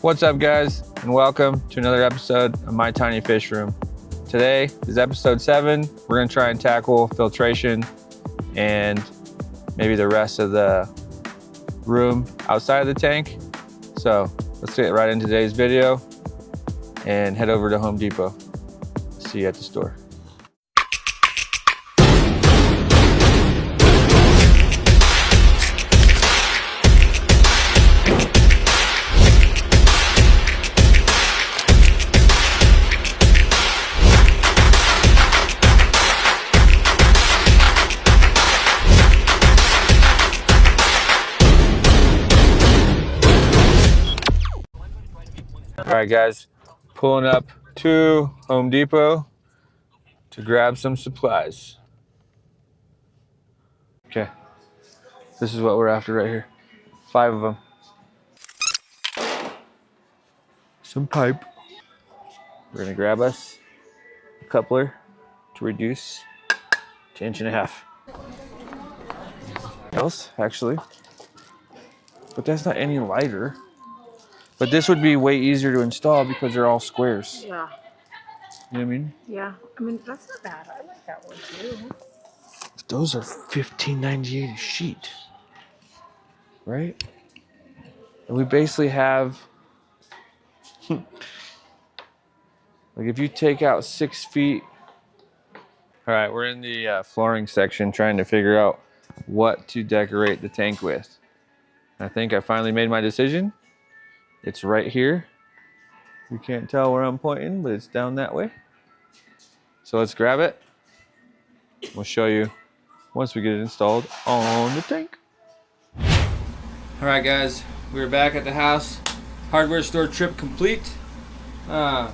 What's up, guys, and welcome to another episode of My Tiny Fish Room. Today is episode 7. We're going to try and tackle filtration and maybe the rest of the room outside of the tank. So let's get right into today's video and head over to Home Depot. See you at the store. All right, guys, pulling up to Home Depot to grab some supplies. Okay, this is what we're after right here. 5 of them. Some pipe. We're gonna grab us a coupler to reduce to 1.5 inches. Actually, but that's not any lighter. But this would be way easier to install because they're all squares. Yeah. You know what I mean? Yeah. I mean, that's not bad. I like that one too. Those are $15.98 a sheet, right? And we basically have, like, if you take out 6 feet. All right, we're in the flooring section trying to figure out what to decorate the tank with. I think I finally made my decision. It's right here. You can't tell where I'm pointing, but it's down that way. So let's grab it. We'll show you once we get it installed on the tank. All right, guys, we're back at the house. Hardware store trip complete. Let's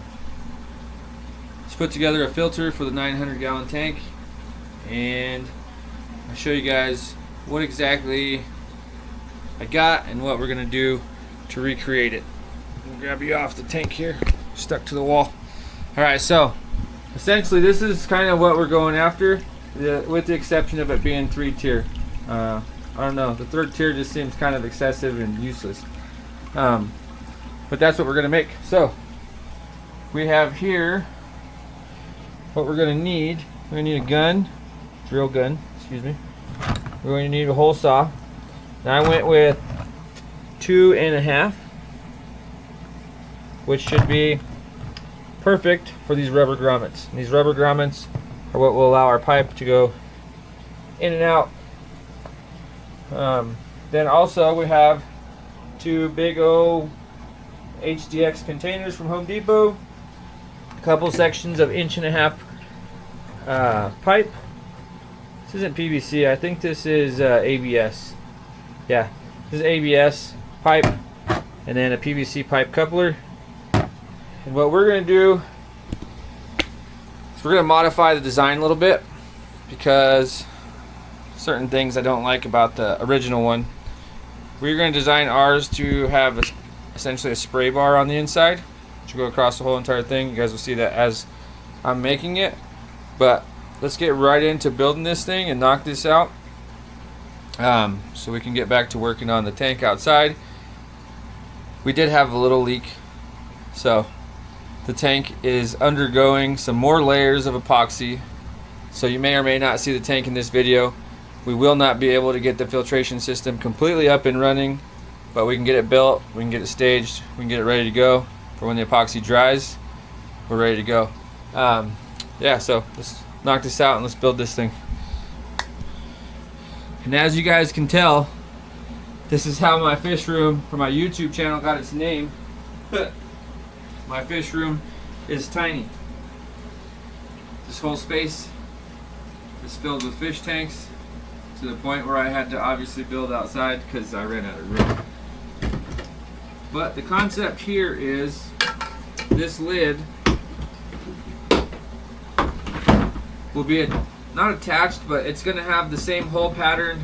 put together a filter for the 900-gallon tank, and I'll show you guys what exactly I got and what we're gonna do to recreate it. I'll grab you off the tank here, stuck to the wall. All right, so essentially this is kind of what we're going after, with the exception of it being 3-tier. I don't know, the 3rd tier just seems kind of excessive and useless. But that's what we're gonna make. So we have here what we're gonna need. We're gonna need a gun, drill gun, excuse me. We're going to need a hole saw. Now I went with 2.5, which should be perfect for these rubber grommets. And these rubber grommets are what will allow our pipe to go in and out. Then also we have 2 big old HDX containers from Home Depot. A couple sections of 1.5 pipe. This isn't PVC. I think this is ABS. Yeah, this is ABS pipe, and then a PVC pipe coupler. And what we're going to do is we're going to modify the design a little bit because certain things I don't like about the original one. We're going to design ours to have essentially a spray bar on the inside, which will go across the whole entire thing. You guys will see that as I'm making it. But let's get right into building this thing and knock this out, so we can get back to working on the tank outside. We did have a little leak, so the tank is undergoing some more layers of epoxy. So you may or may not see the tank in this video. We will not be able to get the filtration system completely up and running, but we can get it built, we can get it staged, we can get it ready to go for when the epoxy dries. We're ready to go. Yeah, so let's knock this out and let's build this thing. And as you guys can tell, this is how my fish room for my YouTube channel got its name. My fish room is tiny. This whole space is filled with fish tanks to the point where I had to obviously build outside because I ran out of room. But the concept here is this lid will be not attached, but it's going to have the same hole pattern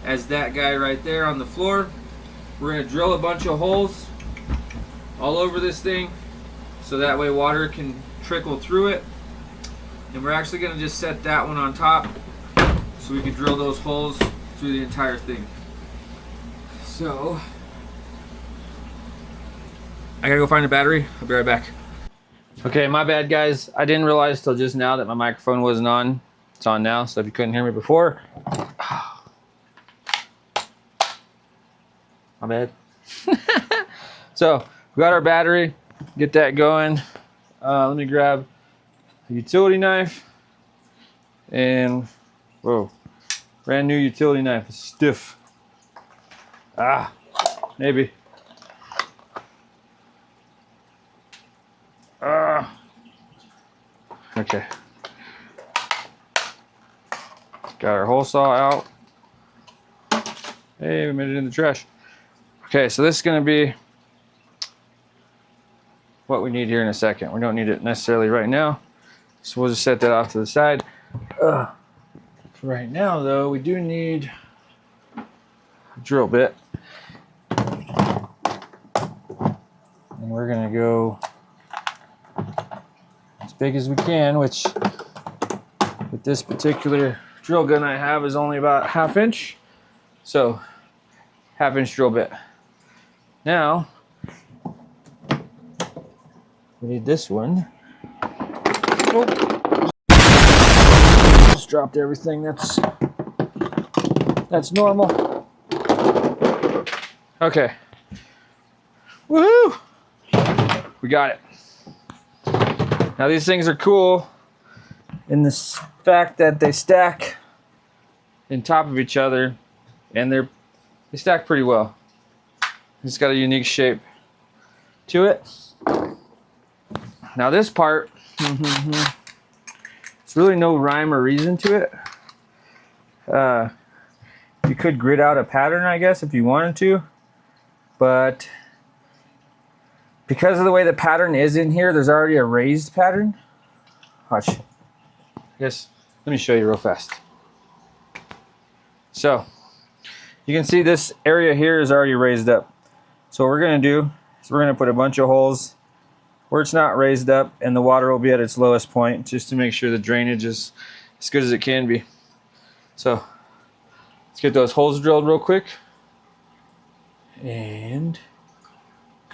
as that guy right there on the floor. We're going to drill a bunch of holes all over this thing so that way water can trickle through it. And we're actually going to just set that one on top so we can drill those holes through the entire thing. So I gotta go find a battery. I'll be right back. Okay, my bad guys. I didn't realize till just now that my microphone wasn't on. It's on now, so if you couldn't hear me before, my bad. So we got our battery, get that going. Let me grab a utility knife and, whoa, brand new utility knife, it's stiff. Maybe. Okay. Got our hole saw out. Hey, we made it in the trash. Okay, so this is gonna be what we need here in a second. We don't need it necessarily right now, so we'll just set that off to the side. For right now though, we do need a drill bit. And we're gonna go as big as we can, which with this particular drill gun I have is only about 1/2 inch. So 1/2 inch drill bit. Now, we need this one. Oh. Just dropped everything. That's normal. Okay. Woohoo! We got it. Now these things are cool in the fact that they stack in top of each other, and they stack pretty well. It's got a unique shape to it. Now this part, it's really no rhyme or reason to it. You could grid out a pattern, I guess, if you wanted to, but because of the way the pattern is in here, there's already a raised pattern. Watch. Yes, let me show you real fast. So you can see this area here is already raised up. So what we're gonna do is we're gonna put a bunch of holes where it's not raised up and the water will be at its lowest point, just to make sure the drainage is as good as it can be. So let's get those holes drilled real quick and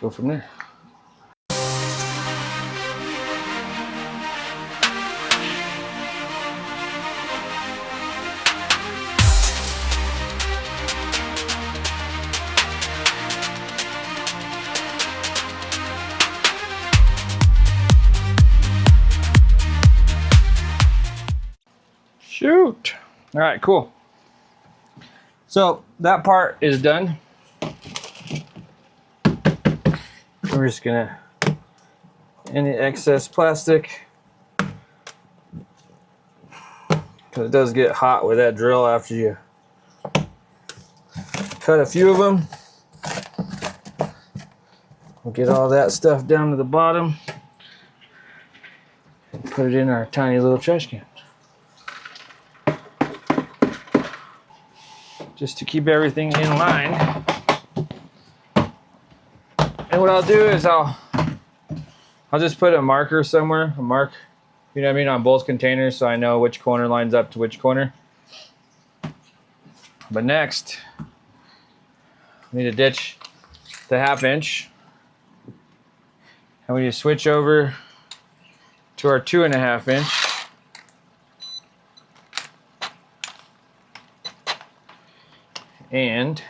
go from there. Shoot. All right, cool. So that part is done. We're just gonna, any excess plastic, because it does get hot with that drill after you cut a few of them. We'll get all that stuff down to the bottom and put it in our tiny little trash can. Just to keep everything in line. And what I'll do is I'll just put a marker somewhere, you know what I mean, on both containers, so I know which corner lines up to which corner. But next, we need to ditch the 1/2 inch. And we need to switch over to our 2.5 inch. And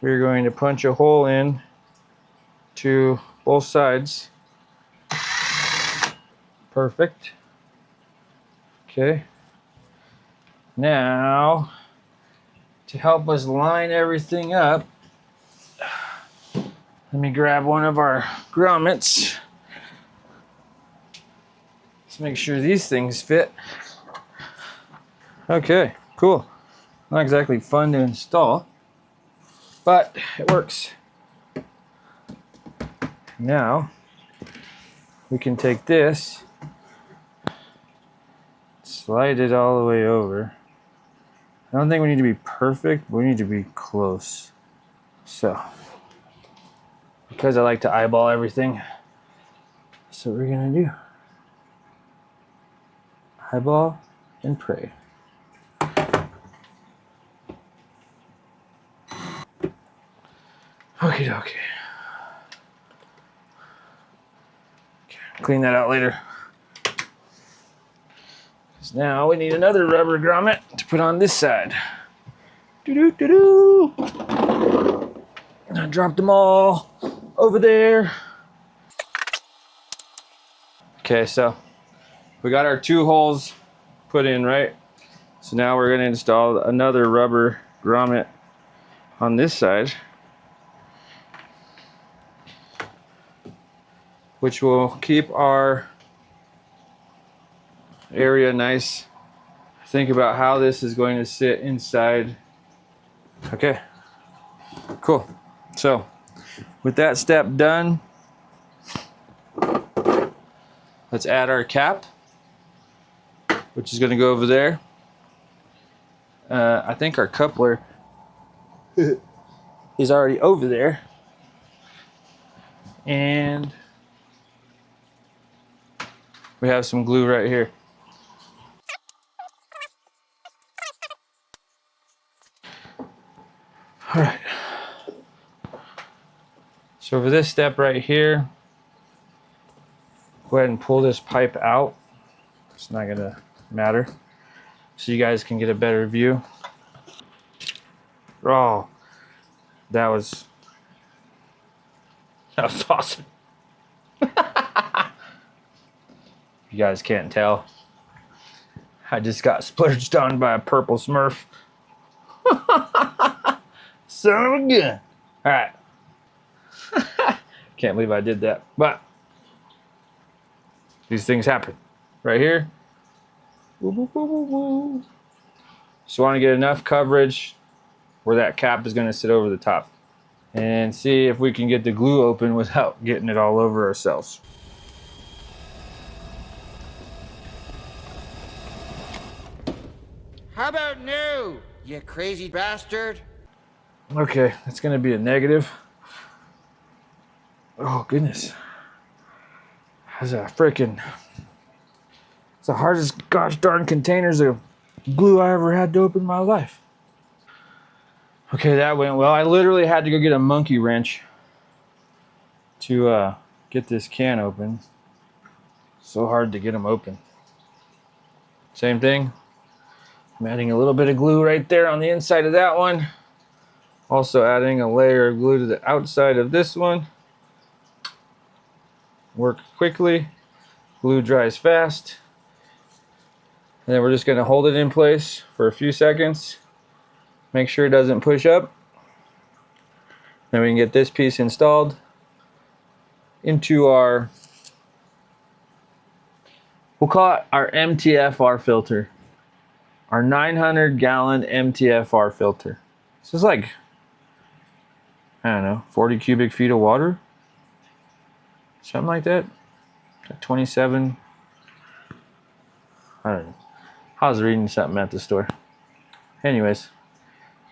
we're going to punch a hole in to both sides. Perfect. Okay. Now, to help us line everything up, let me grab one of our grommets. Let's make sure these things fit. Okay, cool. Not exactly fun to install, but it works. Now, we can take this, slide it all the way over. I don't think we need to be perfect, but we need to be close. So, because I like to eyeball everything, that's what we're gonna do. Eyeball and pray. Okay. Okie dokie. Clean that out later. Because now we need another rubber grommet to put on this side. Doo-doo-doo-doo. I dropped them all over there. Okay, so we got our 2 holes put in, right? So now we're going to install another rubber grommet on this side, which will keep our area nice. Think about how this is going to sit inside. Okay, cool. So with that step done, let's add our cap, which is going to go over there. I think our coupler is already over there. And we have some glue right here. All right. So for this step right here, go ahead and pull this pipe out. It's not gonna matter. So you guys can get a better view. Oh, that was awesome. You guys can't tell. I just got splurged on by a purple Smurf. Son of a gun. All right. Can't believe I did that, but these things happen. Right here. Woo, woo, woo, woo, woo. Just want to get enough coverage where that cap is going to sit over the top. And see if we can get the glue open without getting it all over ourselves. How about no, you crazy bastard? Okay, that's going to be a negative. Oh, goodness. That's a freaking... It's the hardest gosh darn containers of glue I ever had to open in my life. Okay, that went well. I literally had to go get a monkey wrench to get this can open. So hard to get them open. Same thing. I'm adding a little bit of glue right there on the inside of that one. Also adding a layer of glue to the outside of this one. Work quickly. Glue dries fast. And then we're just going to hold it in place for a few seconds. Make sure it doesn't push up. Then we can get this piece installed into our, we'll call it our MTFR filter. Our 900-gallon MTFR filter. This is like, I don't know, 40 cubic feet of water? Something like that. 27. I don't know. I was reading something at the store. Anyways,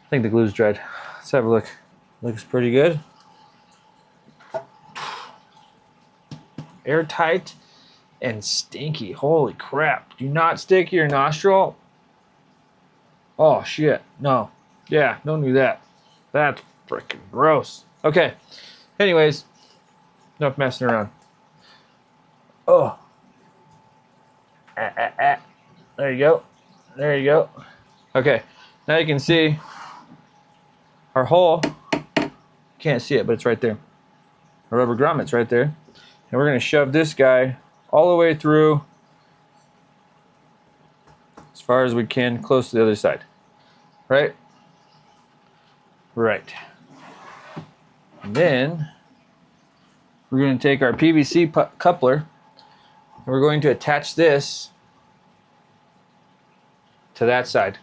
I think the glue's dried. Let's have a look. Looks pretty good. Airtight and stinky. Holy crap. Do not stick your nostril. Oh, shit. No. Yeah, don't do that. That's freaking gross. Okay. Anyways, enough messing around. Oh. There you go. There you go. Okay. Now you can see our hole. Can't see it, but it's right there. Our rubber grommet's right there. And we're going to shove this guy all the way through as far as we can, close to the other side. Right? Right. And then we're going to take our PVC coupler and we're going to attach this to that side.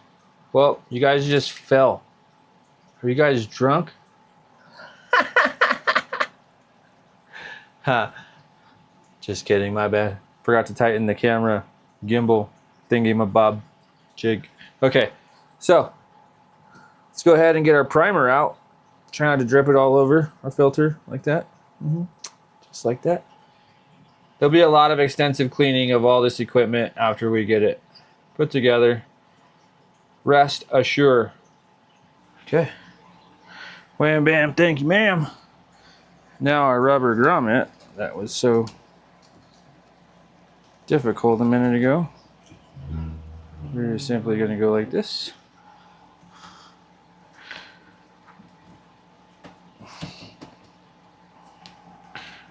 Well, you guys just fell. Are you guys drunk? Ha. Just kidding, my bad. Forgot to tighten the camera gimbal thingy-mabob jig. Okay, so let's go ahead and get our primer out. Try not to drip it all over our filter like that. Just like that. There'll be a lot of extensive cleaning of all this equipment after we get it put together. Rest assured. Okay. Wham bam, thank you ma'am. Now our rubber grommet that was so difficult a minute ago, we're just simply going to go like this.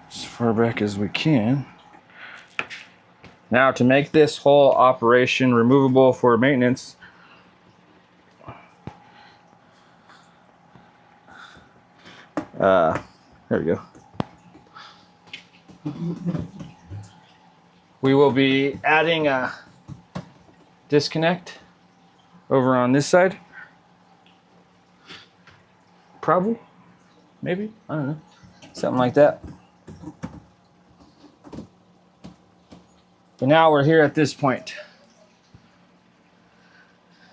As far back as we can. Now to make this whole operation removable for maintenance, there we go. We will be adding a disconnect over on this side. Probably, maybe, I don't know, something like that. But now we're here at this point.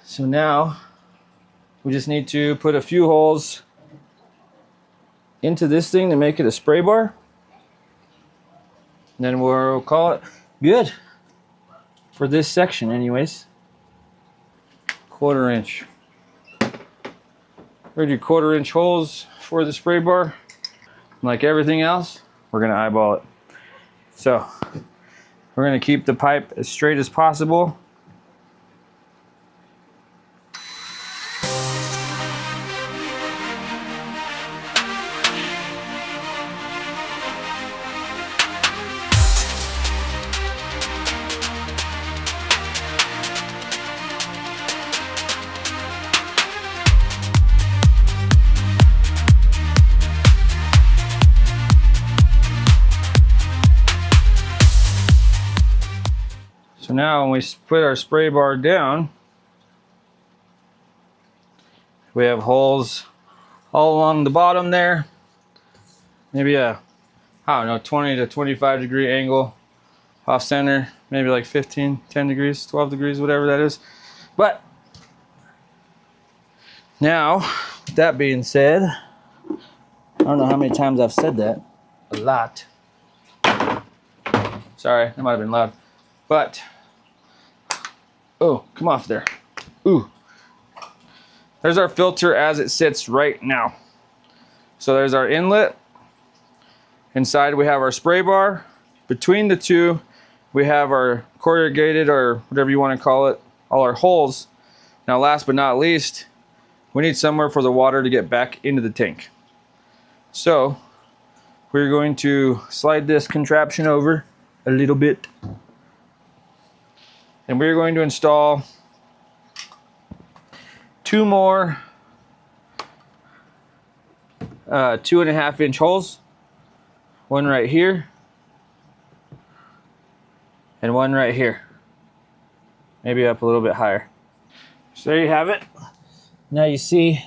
So now we just need to put a few holes into this thing to make it a spray bar. And then we'll call it good for this section anyways. 1/4 inch. We're gonna do 1/4 inch holes for the spray bar. Like everything else, we're gonna eyeball it. So we're gonna keep the pipe as straight as possible. So now when we put our spray bar down, we have holes all along the bottom there. Maybe a, I don't know, 20 to 25 degree angle off center, maybe like 15, 10 degrees, 12 degrees, whatever that is. But now, with that being said, I don't know how many times I've said that. A lot. Sorry, that might have been loud. But, oh, come off there. Ooh. There's our filter as it sits right now. So there's our inlet. Inside we have our spray bar. Between the two, we have our corrugated, or whatever you want to call it, all our holes. Now last but not least, we need somewhere for the water to get back into the tank. So we're going to slide this contraption over a little bit. And we're going to install 2 more 2.5 inch holes. One right here and one right here. Maybe up a little bit higher. So there you have it. Now you see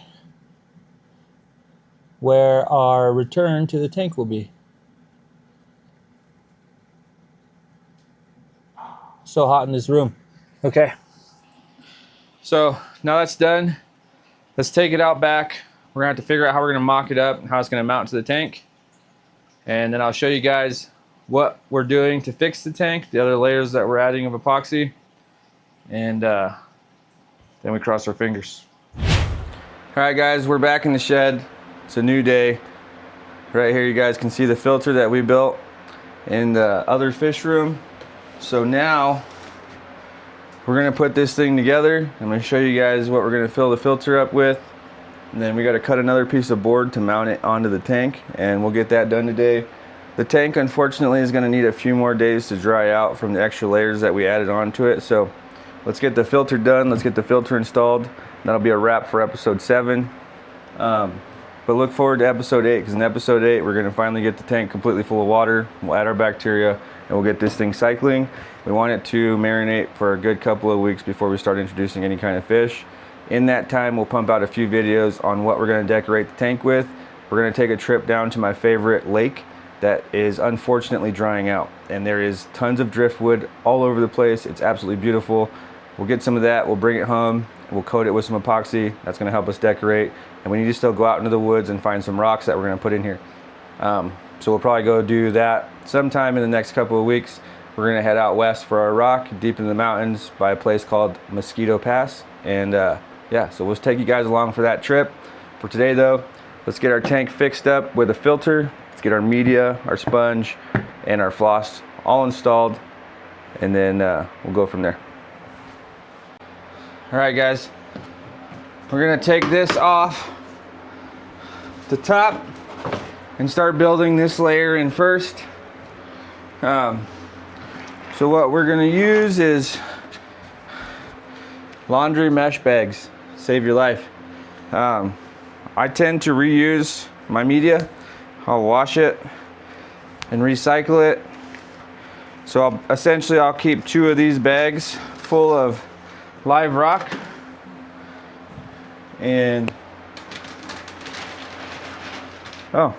where our return to the tank will be. So hot in this room. Okay. So now that's done. Let's take it out back. We're gonna have to figure out how we're gonna mock it up and how it's gonna mount to the tank. And then I'll show you guys what we're doing to fix the tank, the other layers that we're adding of epoxy. And then we cross our fingers. All right guys, we're back in the shed. It's a new day. Right here you guys can see the filter that we built in the other fish room. So now we're gonna put this thing together. I'm gonna show you guys what we're gonna fill the filter up with. And then we gotta cut another piece of board to mount it onto the tank, and we'll get that done today. The tank unfortunately is gonna need a few more days to dry out from the extra layers that we added onto it. So let's get the filter done, let's get the filter installed. That'll be a wrap for episode 7. But look forward to episode 8, because in episode 8 we're gonna finally get the tank completely full of water. We'll add our bacteria and we'll get this thing cycling. We want it to marinate for a good couple of weeks before we start introducing any kind of fish. In that time, we'll pump out a few videos on what we're gonna decorate the tank with. We're gonna take a trip down to my favorite lake that is unfortunately drying out. And there is tons of driftwood all over the place. It's absolutely beautiful. We'll get some of that, we'll bring it home, we'll coat it with some epoxy. That's gonna help us decorate. And we need to still go out into the woods and find some rocks that we're gonna put in here. So we'll probably go do that sometime in the next couple of weeks. We're gonna head out west for our rock, deep in the mountains by a place called Mosquito Pass. And yeah, so we'll take you guys along for that trip. For today though, let's get our tank fixed up with a filter Let's get our media, our sponge, and our floss all installed, and then we'll go from there. All right, guys, we're gonna take this off the top and start building this layer in first. So what we're gonna use is laundry mesh bags. Save your life. I tend to reuse my media. I'll wash it and recycle it. So I'll keep 2 of these bags full of live rock, and oh,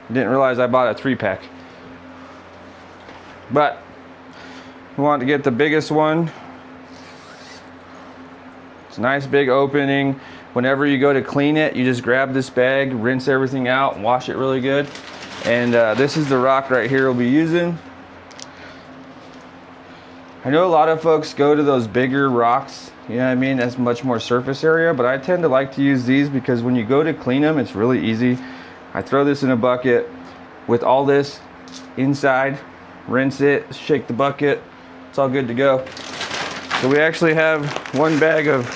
didn't realize I bought a 3-pack. But we want to get the biggest one. It's a nice big opening. Whenever you go to clean it, you just grab this bag, rinse everything out, wash it really good. And this is the rock right here we'll be using. I know a lot of folks go to those bigger rocks, you know what I mean? That's much more surface area, but I tend to like to use these because when you go to clean them, it's really easy. I throw this in a bucket with all this inside, rinse it, shake the bucket, it's all good to go. So we actually have 1 bag of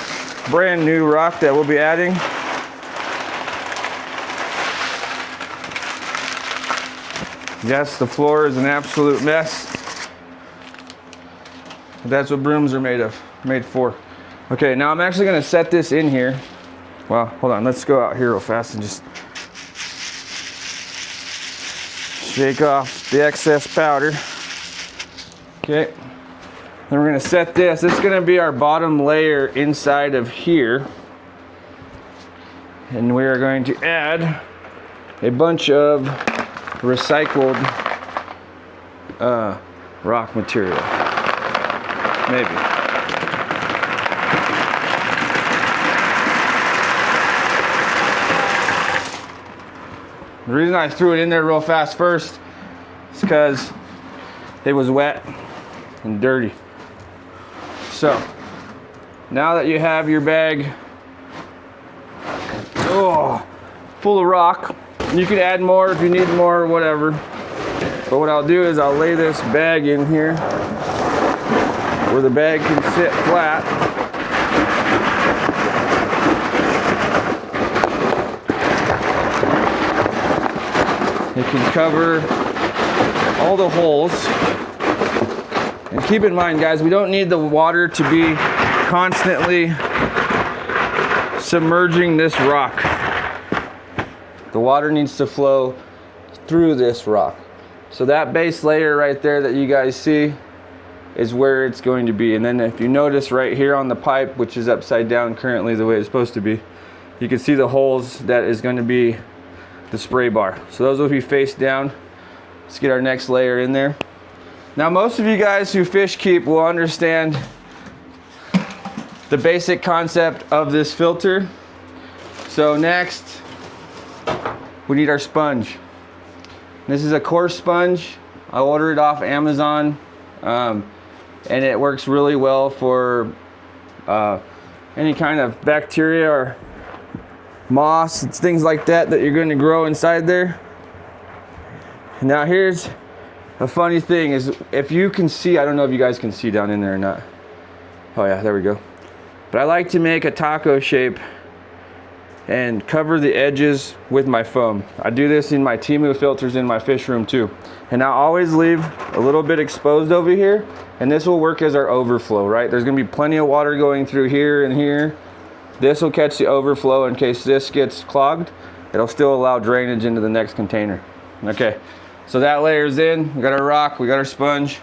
brand new rock that we'll be adding. Yes, the floor is an absolute mess. That's what brooms are made for. Okay, now I'm actually gonna set this in here. Well, hold on, let's go out here real fast and just shake off the excess powder. Okay, then we're gonna set this. This is gonna be our bottom layer inside of here. And we are going to add a bunch of recycled rock material. Maybe. The reason I threw it in there real fast first is because it was wet and dirty. So now that you have your bag full of rock, you can add more if you need more or whatever. But what I'll do is I'll lay this bag in here where the bag can sit flat. It can cover all the holes. And keep in mind, guys, we don't need the water to be constantly submerging this rock. The water needs to flow through this rock. So that base layer right there that you guys see is where it's going to be. And then if you notice right here on the pipe, which is upside down currently the way it's supposed to be, you can see the holes that is going to be the spray bar. So those will be face down. Let's get our next layer in there. Now most of you guys who fish keep will understand the basic concept of this filter. So next we need our sponge. This is a coarse sponge. I ordered it off Amazon. And it works really well for any kind of bacteria or moss, it's things like that you're going to grow inside there. Now here's a funny thing is, if you can see, I don't know if you guys can see down in there or not. Oh yeah, there we go. But I like to make a taco shape and cover the edges with my foam. I do this in my Temu filters in my fish room too. And I always leave a little bit exposed over here, and this will work as our overflow, right? There's gonna be plenty of water going through here and here. This will catch the overflow in case this gets clogged. It'll still allow drainage into the next container. Okay, so that layer's in. We got our rock, we got our sponge.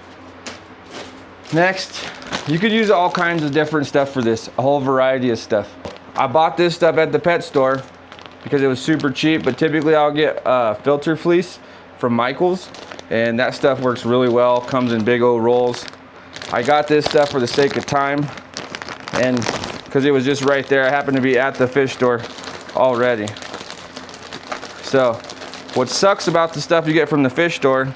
Next, you could use all kinds of different stuff for this, a whole variety of stuff. I bought this stuff at the pet store because it was super cheap, but typically I'll get filter fleece from Michael's, and that stuff works really well, comes in big old rolls. I got this stuff for the sake of time, and because it was just right there, I happened to be at the fish store already. So what sucks about the stuff you get from the fish store,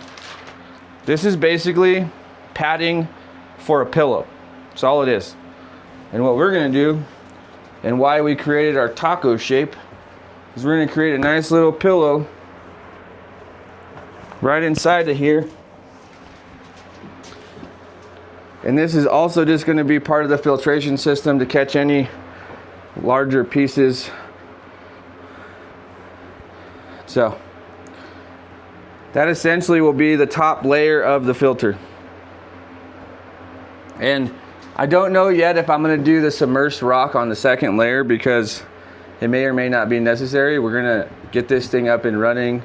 this is basically padding for a pillow. That's all it is. And what we're gonna do, and why we created our taco shape, is we're gonna create a nice little pillow right inside of here. And this is also just going to be part of the filtration system to catch any larger pieces. So that essentially will be the top layer of the filter. And I don't know yet if I'm going to do the submerged rock on the second layer because it may or may not be necessary. We're going to get this thing up and running,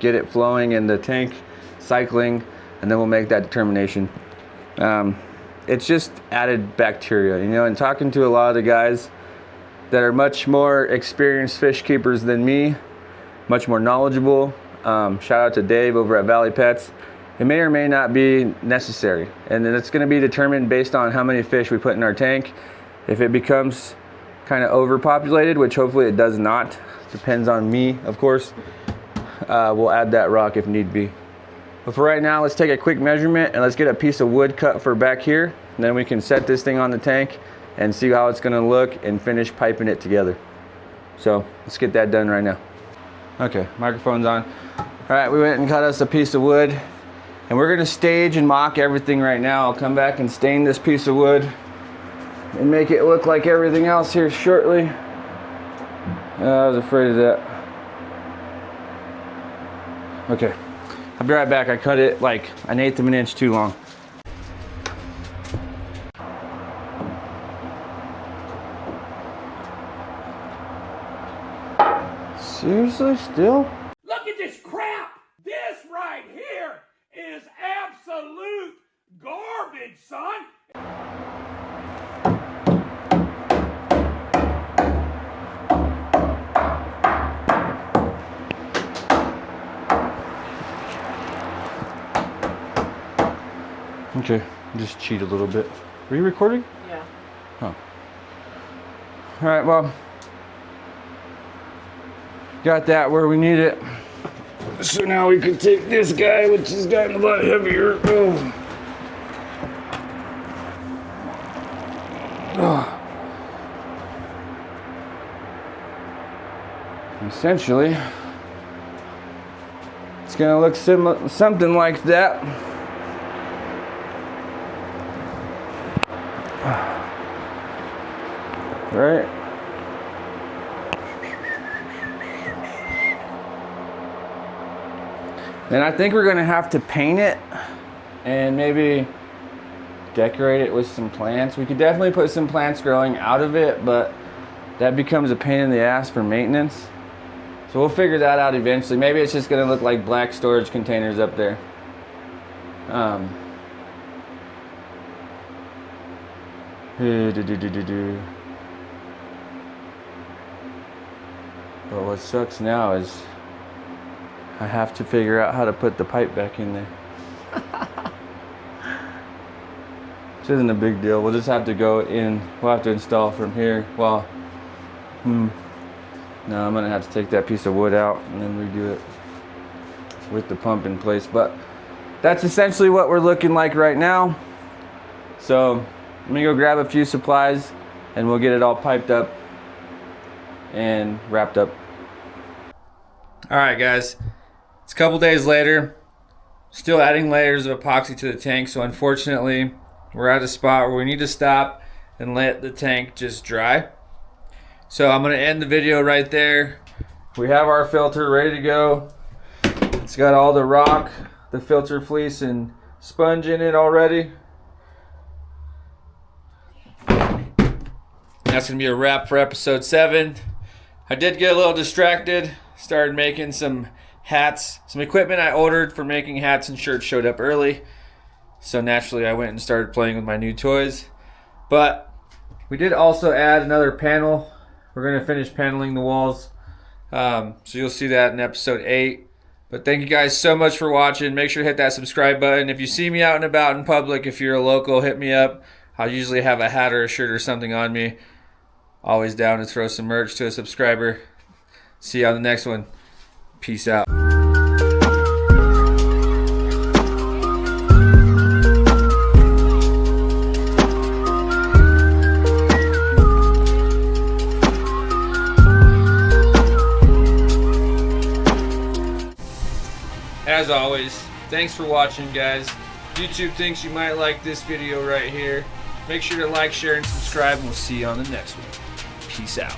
get it flowing in the tank, cycling, and then we'll make that determination. It's just added bacteria, you know, and talking to a lot of the guys that are much more experienced fish keepers than me, much more knowledgeable. Shout out to Dave over at Valley Pets. It may or may not be necessary, and then it's going to be determined based on how many fish we put in our tank. If it becomes kind of overpopulated, which hopefully it does not, depends on me, of course, we'll add that rock if need be. But for right now, let's take a quick measurement and let's get a piece of wood cut for back here, and then we can set this thing on the tank and see how it's going to look and finish piping it together. So let's get that done right now. Okay, microphone's on. All right, we went and cut us a piece of wood. And we're gonna stage and mock everything right now. I'll come back and stain this piece of wood and make it look like everything else here shortly. I was afraid of that. Okay, I'll be right back. I cut it like 1/8 of an inch too long. Seriously, still? Look at this crap! This right here is absolute garbage, son! Okay, just cheat a little bit. Were you recording? Yeah. Oh. All right, well, got that where we need it. So now we can take this guy, which has gotten a lot heavier. Oh. Oh. Essentially, it's gonna look something like that. Right? Then I think we're gonna have to paint it and maybe decorate it with some plants. We could definitely put some plants growing out of it, but that becomes a pain in the ass for maintenance. So we'll figure that out eventually. Maybe it's just gonna look like black storage containers up there. But what sucks now is I have to figure out how to put the pipe back in there. Which isn't a big deal. We'll just have to go in. We'll have to install from here. Well, no, I'm gonna have to take that piece of wood out and then redo it with the pump in place. But that's essentially what we're looking like right now. So let me go grab a few supplies and we'll get it all piped up and wrapped up. All right, guys. It's a couple days later. Still adding layers of epoxy to the tank, so unfortunately we're at a spot where we need to stop and let the tank just dry. So I'm gonna end the video right there. We have our filter ready to go. It's got all the rock, the filter fleece, and sponge in it already. That's gonna be a wrap for episode 7. I did get a little distracted. Started making some hats. Some equipment I ordered for making hats and shirts showed up early. So naturally I went and started playing with my new toys. But we did also add another panel. We're going to finish paneling the walls. So you'll see that in episode 8. But thank you guys so much for watching. Make sure to hit that subscribe button. If you see me out and about in public, if you're a local, hit me up. I'll usually have a hat or a shirt or something on me. Always down to throw some merch to a subscriber. See you on the next one. Peace out. As always, thanks for watching, guys. YouTube thinks you might like this video right here. Make sure to like, share, and subscribe, and we'll see you on the next one. Peace out.